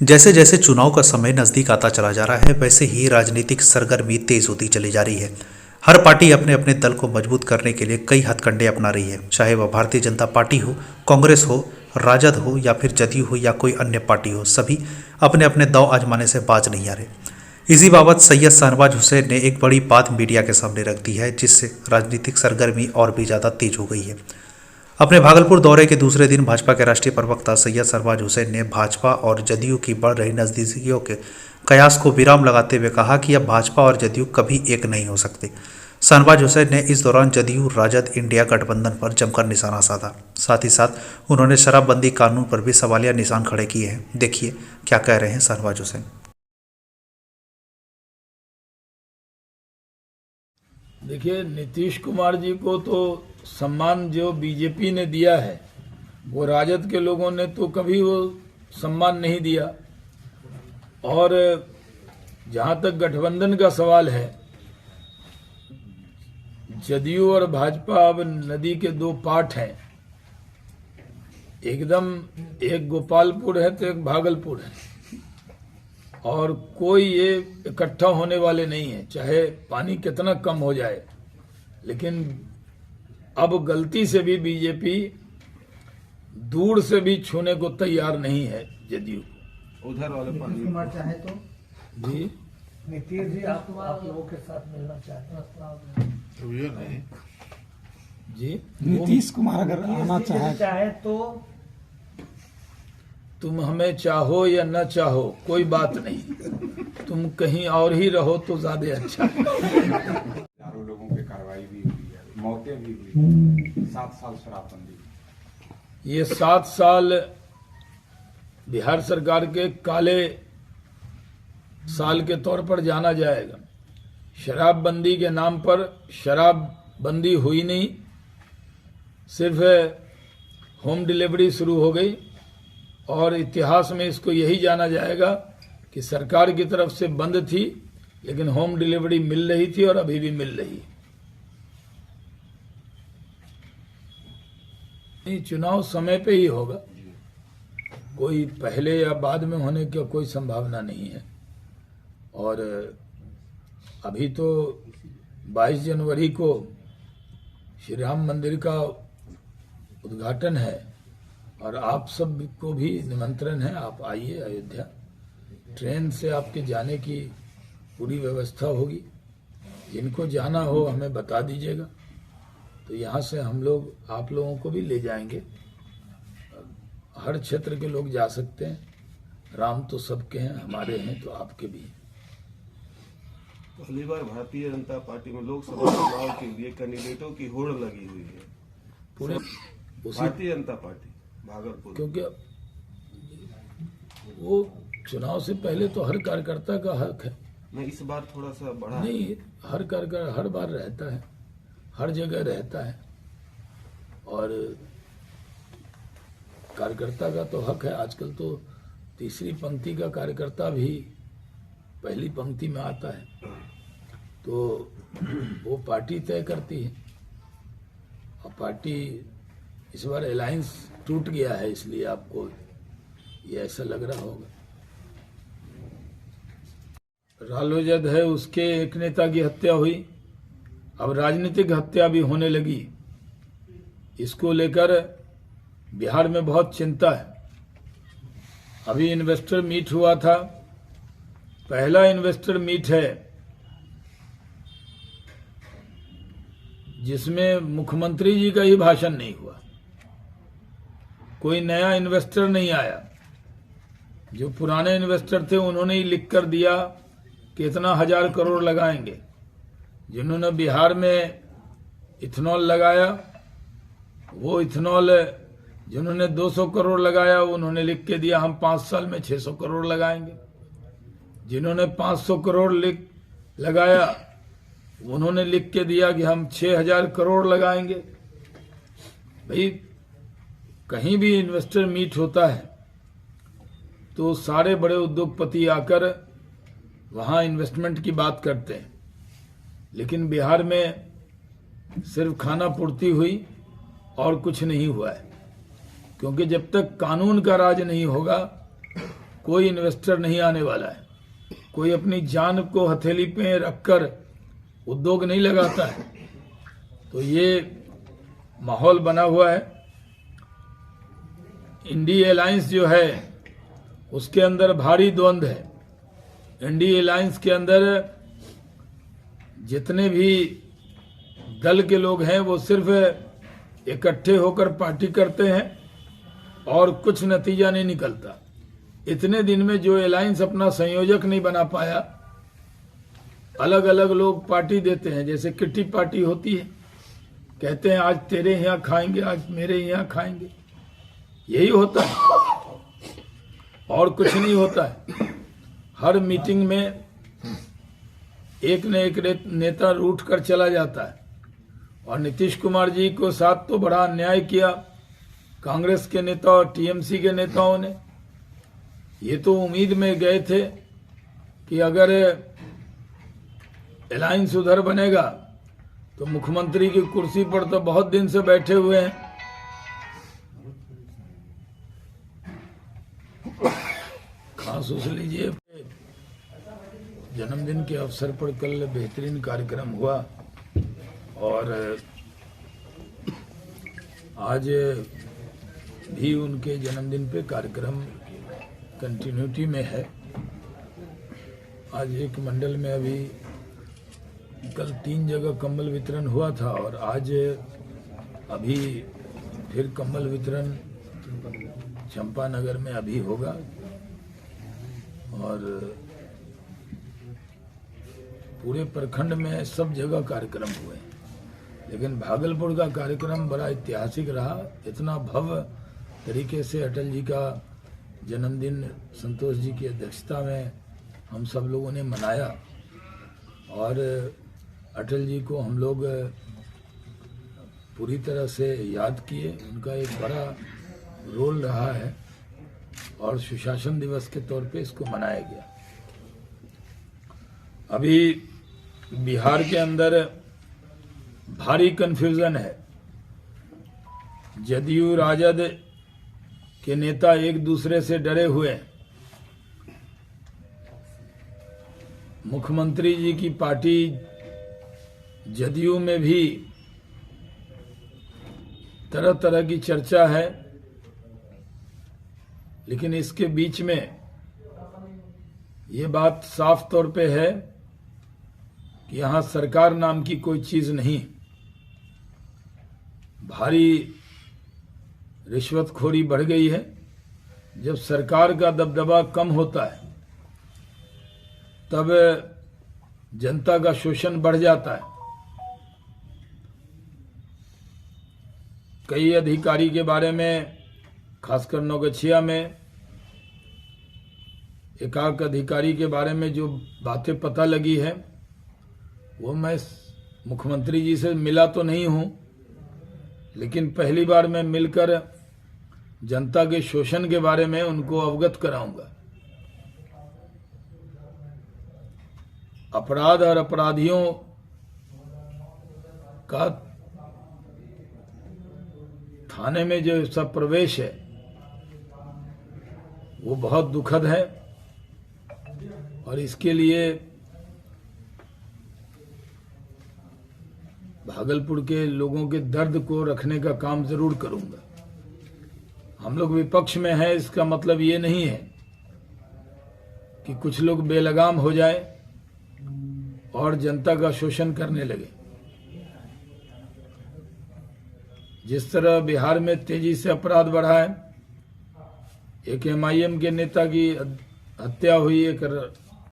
जैसे जैसे चुनाव का समय नजदीक आता चला जा रहा है, वैसे ही राजनीतिक सरगर्मी तेज होती चली जा रही है। हर पार्टी अपने अपने दल को मजबूत करने के लिए कई हथकंडे अपना रही है, चाहे वह भारतीय जनता पार्टी हो, कांग्रेस हो, राजद हो या फिर जदयू हो या कोई अन्य पार्टी हो। सभी अपने अपने दांव आजमाने से बाज नहीं आ रहे। इसी बाबत सैयद शाहनवाज हुसैन ने एक बड़ी बात मीडिया के सामने रख दी है, जिससे राजनीतिक सरगर्मी और भी ज़्यादा तेज हो गई है। अपने भागलपुर दौरे के दूसरे दिन भाजपा के राष्ट्रीय प्रवक्ता सैयद शाहनवाज हुसैन ने भाजपा और जदयू की बढ़ रही नज़दीकियों के कयास को विराम लगाते हुए कहा कि अब भाजपा और जदयू कभी एक नहीं हो सकते। शाहनवाज हुसैन ने इस दौरान जदयू राजद इंडिया गठबंधन पर जमकर निशाना साधा। साथ ही साथ उन्होंने शराबबंदी कानून पर भी सवालिया निशान खड़े किए हैं। देखिए क्या कह रहे हैं शाहनवाज हुसैन। देखिए, नीतीश कुमार जी को तो सम्मान जो बीजेपी ने दिया है, वो राजद के लोगों ने तो कभी वो सम्मान नहीं दिया। और जहां तक गठबंधन का सवाल है, जदयू और भाजपा अब नदी के दो पार्ट हैं। एकदम एक गोपालपुर है तो एक भागलपुर है, और कोई ये इकट्ठा होने वाले नहीं है, चाहे पानी कितना कम हो जाए। लेकिन अब गलती से भी बीजेपी दूर से भी छूने को तैयार नहीं है जदयू को। उधर वाले नीतीश कुमार चाहे तो जी, नीतीश जी आप लोगों के साथ मिलना चाहते हैं। ये नहीं जी, नीतीश कुमार अगर आना चाहे तो तुम हमें चाहो या न चाहो कोई बात नहीं, तुम कहीं और ही रहो तो ज्यादा अच्छा है। चारों लोगों की कार्रवाई भी हुई है, मौतें भी हुई, 7 साल शराबबंदी। ये 7 साल बिहार सरकार के काले साल के तौर पर जाना जाएगा। शराबबंदी के नाम पर शराबबंदी हुई नहीं, सिर्फ होम डिलीवरी शुरू हो गई, और इतिहास में इसको यही जाना जाएगा कि सरकार की तरफ से बंद थी, लेकिन होम डिलीवरी मिल रही थी और अभी भी मिल रही है। नहीं, चुनाव समय पे ही होगा, कोई पहले या बाद में होने की कोई संभावना नहीं है। और अभी तो 22 जनवरी को श्री राम मंदिर का उद्घाटन है, और आप सब को भी निमंत्रण है, आप आइए अयोध्या। ट्रेन से आपके जाने की पूरी व्यवस्था होगी। जिनको जाना हो हमें बता दीजिएगा, तो यहाँ से हम लोग आप लोगों को भी ले जाएंगे। हर क्षेत्र के लोग जा सकते हैं। राम तो सबके हैं, हमारे हैं तो आपके भी हैं। पहली बार भारतीय जनता पार्टी में लोकसभा चुनाव के लिए कैंडिडेटों की होड़ लगी हुई है, पूरे भारतीय जनता पार्टी भागलपुर। क्योंकि वो चुनाव से पहले तो हर कार्यकर्ता का हक है। नहीं, इस बार थोड़ा सा बढ़ा है। नहीं, हर कार्यकर्ता हर बार रहता है, हर जगह रहता है, और कार्यकर्ता का तो हक है। आजकल तो तीसरी पंक्ति का कार्यकर्ता भी पहली पंक्ति में आता है, तो वो पार्टी तय करती है। और पार्टी इस बार अलायंस टूट गया है, इसलिए आपको ये ऐसा लग रहा होगा। रालोजद है, उसके एक नेता की हत्या हुई, अब राजनीतिक हत्या भी होने लगी। इसको लेकर बिहार में बहुत चिंता है। अभी इन्वेस्टर मीट हुआ था, पहला इन्वेस्टर मीट है जिसमें मुख्यमंत्री जी का ही भाषण नहीं हुआ, कोई नया इन्वेस्टर नहीं आया। जो पुराने इन्वेस्टर थे उन्होंने ही लिख कर दिया कि इतना 1000 करोड़ लगाएंगे। जिन्होंने बिहार में इथेनॉल लगाया, वो इथेनॉल, जिन्होंने 200 करोड़ लगाया उन्होंने लिख के दिया हम 5 साल में 600 करोड़ लगाएंगे। जिन्होंने 500 करोड़ लगाया उन्होंने लिख के दिया कि हम 6000 करोड़ लगाएंगे। भाई, कहीं भी इन्वेस्टर मीट होता है तो सारे बड़े उद्योगपति आकर वहां इन्वेस्टमेंट की बात करते हैं, लेकिन बिहार में सिर्फ खाना पूर्ति हुई और कुछ नहीं हुआ है। क्योंकि जब तक कानून का राज नहीं होगा, कोई इन्वेस्टर नहीं आने वाला है। कोई अपनी जान को हथेली पे रखकर उद्योग नहीं लगाता है। तो ये माहौल बना हुआ है। इंडी अलायंस जो है उसके अंदर भारी द्वंद है। इंडी अलायंस के अंदर जितने भी दल के लोग हैं वो सिर्फ इकट्ठे होकर पार्टी करते हैं और कुछ नतीजा नहीं निकलता। इतने दिन में जो अलायंस अपना संयोजक नहीं बना पाया, अलग अलग लोग पार्टी देते हैं, जैसे किट्टी पार्टी होती है, कहते हैं आज तेरे यहाँ खाएंगे, आज मेरे यहाँ खाएंगे। यही होता है और कुछ नहीं होता है। हर मीटिंग में एक न एक नेता रूठ कर चला जाता है। और नीतीश कुमार जी को साथ तो बड़ा अन्याय किया कांग्रेस के नेता और टीएमसी के नेताओं ने। ये तो उम्मीद में गए थे कि अगर अलायंस उधर बनेगा तो मुख्यमंत्री की कुर्सी पर तो बहुत दिन से बैठे हुए हैं। खास उस लीजिए, जन्मदिन के अवसर पर कल बेहतरीन कार्यक्रम हुआ और आज भी उनके जन्मदिन पे कार्यक्रम कंटिन्यूटी में है। आज एक मंडल में अभी कल 3 जगह कंबल वितरण हुआ था और आज अभी फिर कंबल वितरण चंपानगर में अभी होगा। और पूरे प्रखंड में सब जगह कार्यक्रम हुए, लेकिन भागलपुर का कार्यक्रम बड़ा ऐतिहासिक रहा। इतना भव्य तरीके से अटल जी का जन्मदिन संतोष जी की अध्यक्षता में हम सब लोगों ने मनाया और अटल जी को हम लोग पूरी तरह से याद किए। उनका एक बड़ा रोल रहा है और सुशासन दिवस के तौर पे इसको मनाया गया। अभी बिहार के अंदर भारी कंफ्यूजन है। जदयू राजद के नेता एक दूसरे से डरे हुए हैं। मुख्यमंत्री जी की पार्टी जदयू में भी तरह तरह की चर्चा है, लेकिन इसके बीच में ये बात साफ तौर पे है कि यहां सरकार नाम की कोई चीज नहीं। भारी रिश्वतखोरी बढ़ गई है। जब सरकार का दबदबा कम होता है तब जनता का शोषण बढ़ जाता है। कई अधिकारी के बारे में, खासकर नौगछिया में एकाक अधिकारी के बारे में जो बातें पता लगी है, वो मैं मुख्यमंत्री जी से मिला तो नहीं हूं, लेकिन पहली बार मैं मिलकर जनता के शोषण के बारे में उनको अवगत कराऊंगा। अपराध और अपराधियों का थाने में जो सब प्रवेश है वो बहुत दुखद है और इसके लिए भागलपुर के लोगों के दर्द को रखने का काम जरूर करूंगा। हम लोग विपक्ष में हैं, इसका मतलब ये नहीं है कि कुछ लोग बेलगाम हो जाए और जनता का शोषण करने लगे। जिस तरह बिहार में तेजी से अपराध बढ़ा है, एक एमआईएम के नेता की हत्या हुई, एक